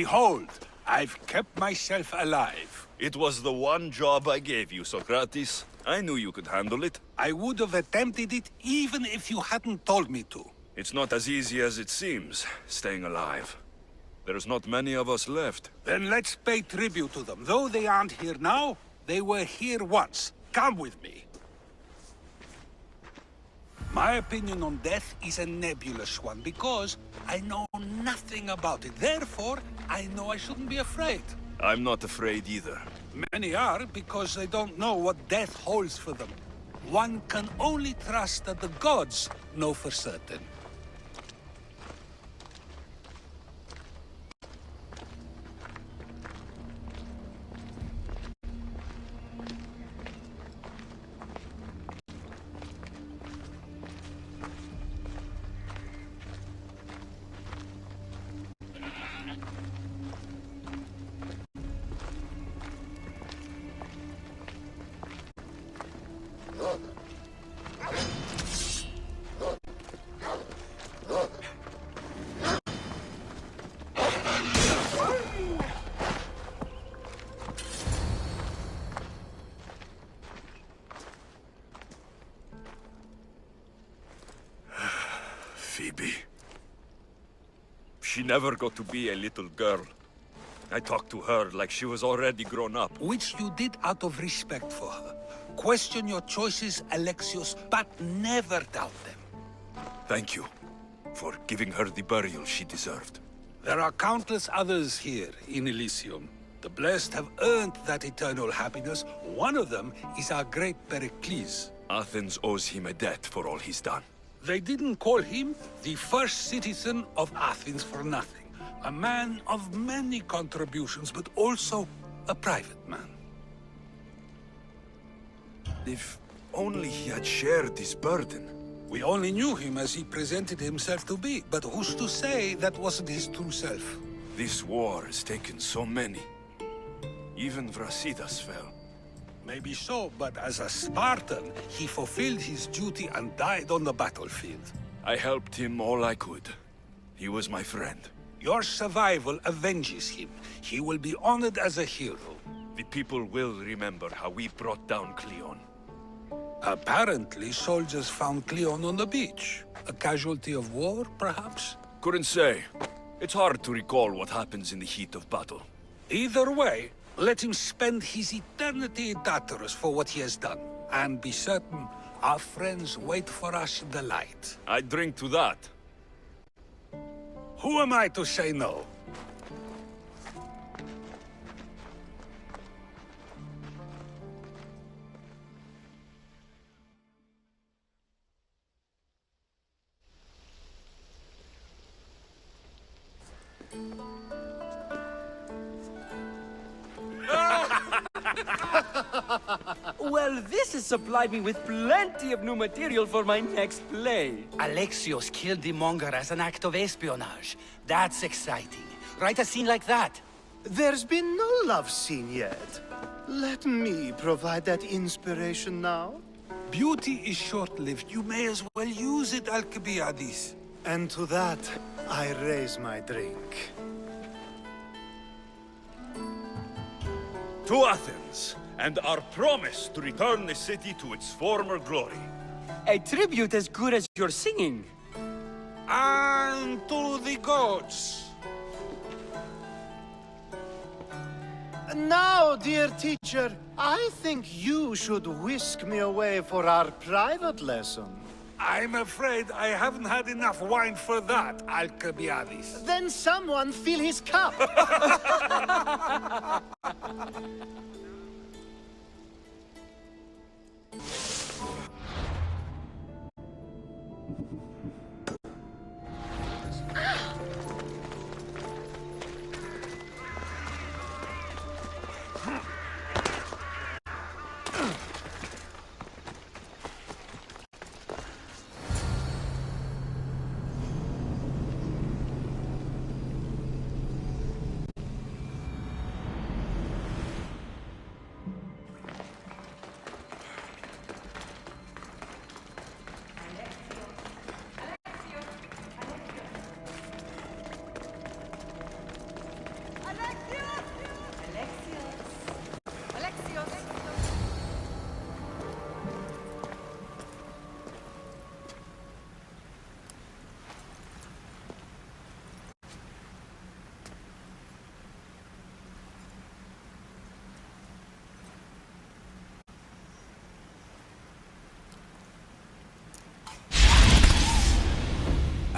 Behold, I've kept myself alive. It was the one job I gave you, Socrates. I knew you could handle it. I would have attempted it even if you hadn't told me to. It's not as easy as it seems, staying alive. There's not many of us left. Then let's pay tribute to them. Though they aren't here now, they were here once. Come with me. My opinion on death is a nebulous one because I know nothing about it. Therefore, I know I shouldn't be afraid. I'm not afraid either. Many are because they don't know what death holds for them. One can only trust that the gods know for certain. Phoebe. She never got to be a little girl. I talked to her like she was already grown up. Which you did out of respect for her. Question your choices, Alexios, but never doubt them. Thank you for giving her the burial she deserved. There are countless others here in Elysium. The blessed have earned that eternal happiness. One of them is our great Pericles. Athens owes him a debt for all he's done. They didn't call him the first citizen of Athens for nothing. A man of many contributions, but also a private man. If only he had shared this burden. We only knew him as he presented himself to be, but who's to say that wasn't his true self? This war has taken so many. Even Brasidas fell. Maybe so, but as a Spartan, he fulfilled his duty and died on the battlefield. I helped him all I could. He was my friend. Your survival avenges him. He will be honored as a hero. The people will remember how we brought down Cleon. Apparently, soldiers found Cleon on the beach. A casualty of war, perhaps? Couldn't say. It's hard to recall what happens in the heat of battle. Either way, let him spend his eternity in Tartarus for what he has done. And be certain, our friends wait for us in the light. I drink to that. Who am I to say no? Well, this has supplied me with plenty of new material for my next play. Alexios killed the monger as an act of espionage. That's exciting. Write a scene like that. There's been no love scene yet. Let me provide that inspiration now. Beauty is short-lived. You may as well use it, Alcibiades. And to that, I raise my drink. To Athens, and our promise to return the city to its former glory. A tribute as good as your singing. And to the gods. Now, dear teacher, I think you should whisk me away for our private lesson. I'm afraid I haven't had enough wine for that, Alcibiades. Then someone fill his cup.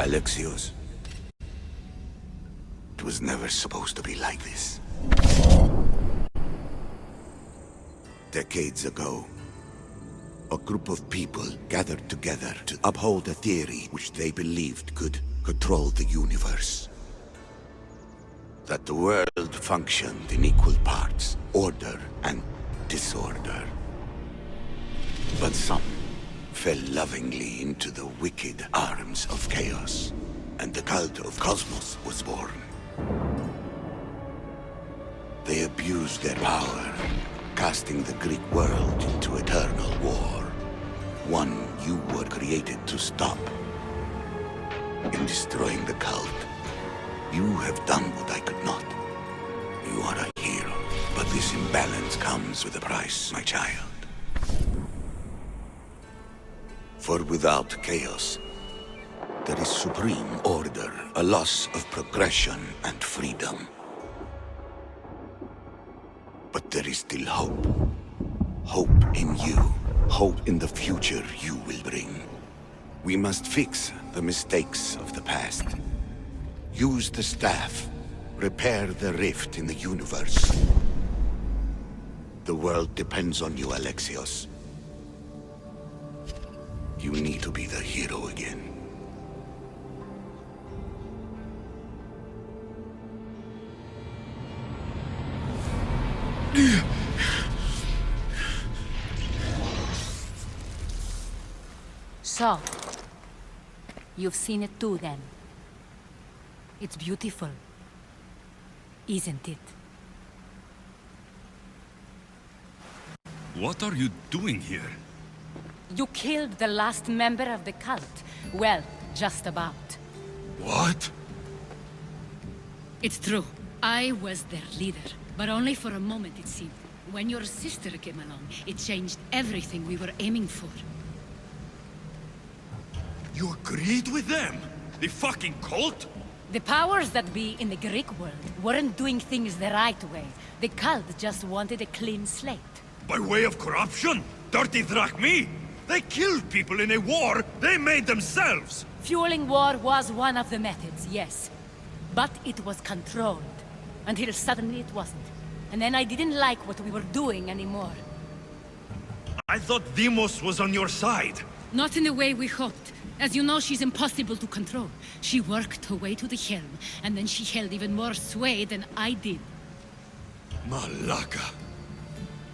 Alexios. It was never supposed to be like this. Decades ago, a group of people gathered together to uphold a theory which they believed could control the universe. That the world functioned in equal parts, order and disorder. But some fell lovingly into the wicked arms of chaos, and the cult of Cosmos was born. They abused their power, casting the Greek world into eternal war. One you were created to stop. In destroying the cult, you have done what I could not. You are a hero, but this imbalance comes with a price, my child. For without chaos, there is supreme order, a loss of progression and freedom. But there is still hope. Hope in you. Hope in the future you will bring. We must fix the mistakes of the past. Use the staff. Repair the rift in the universe. The world depends on you, Alexios. You need to be the hero again. So, you've seen it too, then. It's beautiful, isn't it? What are you doing here? You killed the last member of the cult. Well, just about. What? It's true. I was their leader, but only for a moment, it seemed. When your sister came along, it changed everything we were aiming for. You agreed with them? The fucking cult? The powers that be in the Greek world weren't doing things the right way. The cult just wanted a clean slate. By way of corruption? Dirty drachmi? They killed people in a war they made themselves! Fueling war was one of the methods, yes. But it was controlled. Until suddenly it wasn't. And then I didn't like what we were doing anymore. I thought Deimos was on your side. Not in the way we hoped. As you know, she's impossible to control. She worked her way to the helm, and then she held even more sway than I did. Malaka.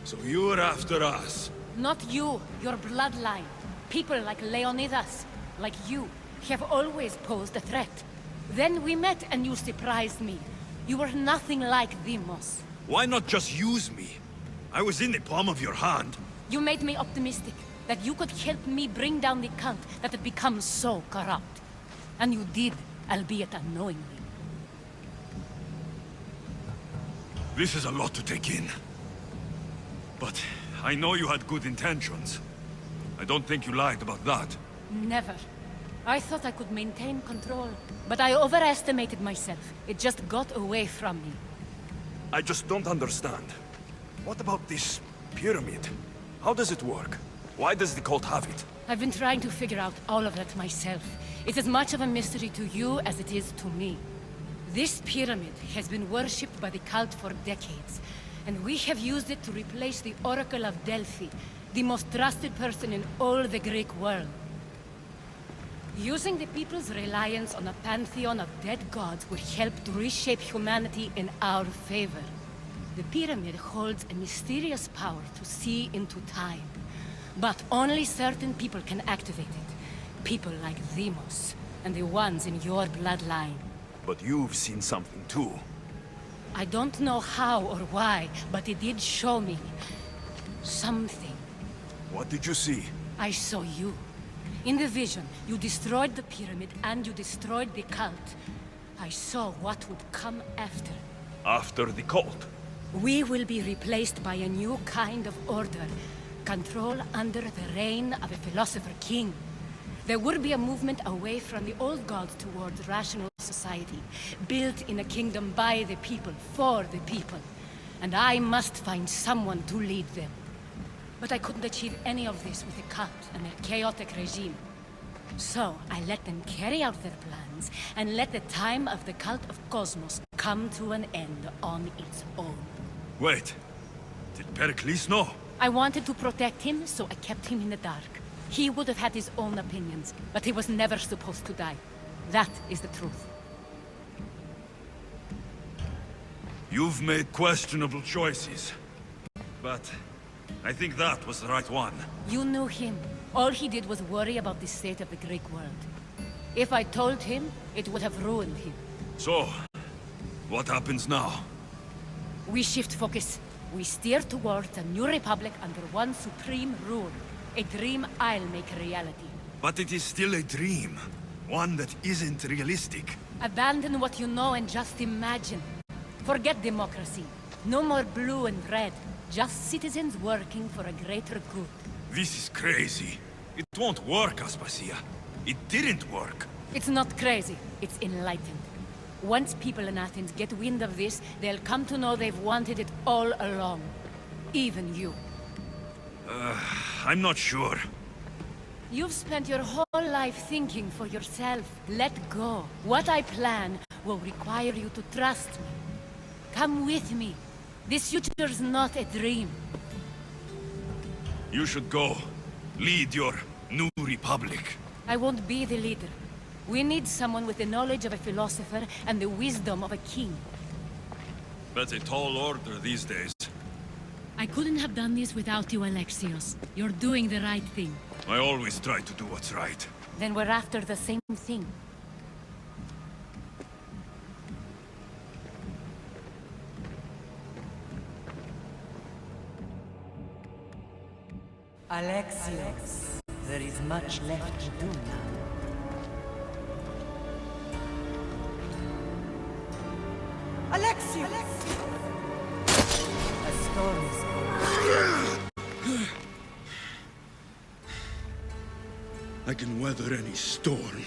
So you were after us? Not you, your bloodline. People like Leonidas, like you, have always posed a threat. Then we met and you surprised me. You were nothing like Deimos. Why not just use me? I was in the palm of your hand. You made me optimistic that you could help me bring down the cult that had become so corrupt. And you did, albeit unknowingly. This is a lot to take in. But I know you had good intentions. I don't think you lied about that. Never. I thought I could maintain control, but I overestimated myself. It just got away from me. I just don't understand. What about this pyramid? How does it work? Why does the cult have it? I've been trying to figure out all of that myself. It's as much of a mystery to you as it is to me. This pyramid has been worshipped by the cult for decades, and we have used it to replace the Oracle of Delphi, the most trusted person in all the Greek world. Using the people's reliance on a pantheon of dead gods would help to reshape humanity in our favor. The pyramid holds a mysterious power to see into time. But only certain people can activate it. People like Deimos, and the ones in your bloodline. But you've seen something too. I don't know how or why, but it did show me something. What did you see? I saw you. In the vision, you destroyed the pyramid and you destroyed the cult. I saw what would come after. After the cult? We will be replaced by a new kind of order. Control under the reign of a philosopher king. There would be a movement away from the old gods towards rational society, built in a kingdom by the people, for the people. And I must find someone to lead them. But I couldn't achieve any of this with the cult and their chaotic regime. So, I let them carry out their plans, and let the time of the cult of Cosmos come to an end on its own. Wait. Did Pericles know? I wanted to protect him, so I kept him in the dark. He would have had his own opinions, but he was never supposed to die. That is the truth. You've made questionable choices. But I think that was the right one. You knew him. All he did was worry about the state of the Greek world. If I told him, it would have ruined him. So, what happens now? We shift focus. We steer towards a new republic under one supreme rule. A dream I'll make a reality. But it is still a dream. One that isn't realistic. Abandon what you know and just imagine. Forget democracy. No more blue and red. Just citizens working for a greater good. This is crazy. It won't work, Aspasia. It didn't work. It's not crazy. It's enlightened. Once people in Athens get wind of this, they'll come to know they've wanted it all along. Even you. I'm not sure. You've spent your whole life thinking for yourself. Let go. What I plan will require you to trust me. Come with me. This future's not a dream. You should go. Lead your new republic. I won't be the leader. We need someone with the knowledge of a philosopher and the wisdom of a king. That's a tall order these days. I couldn't have done this without you, Alexios. You're doing the right thing. I always try to do what's right. Then we're after the same thing. Alexios, there is much left to do now. Alexios! A storm is I can weather any storm.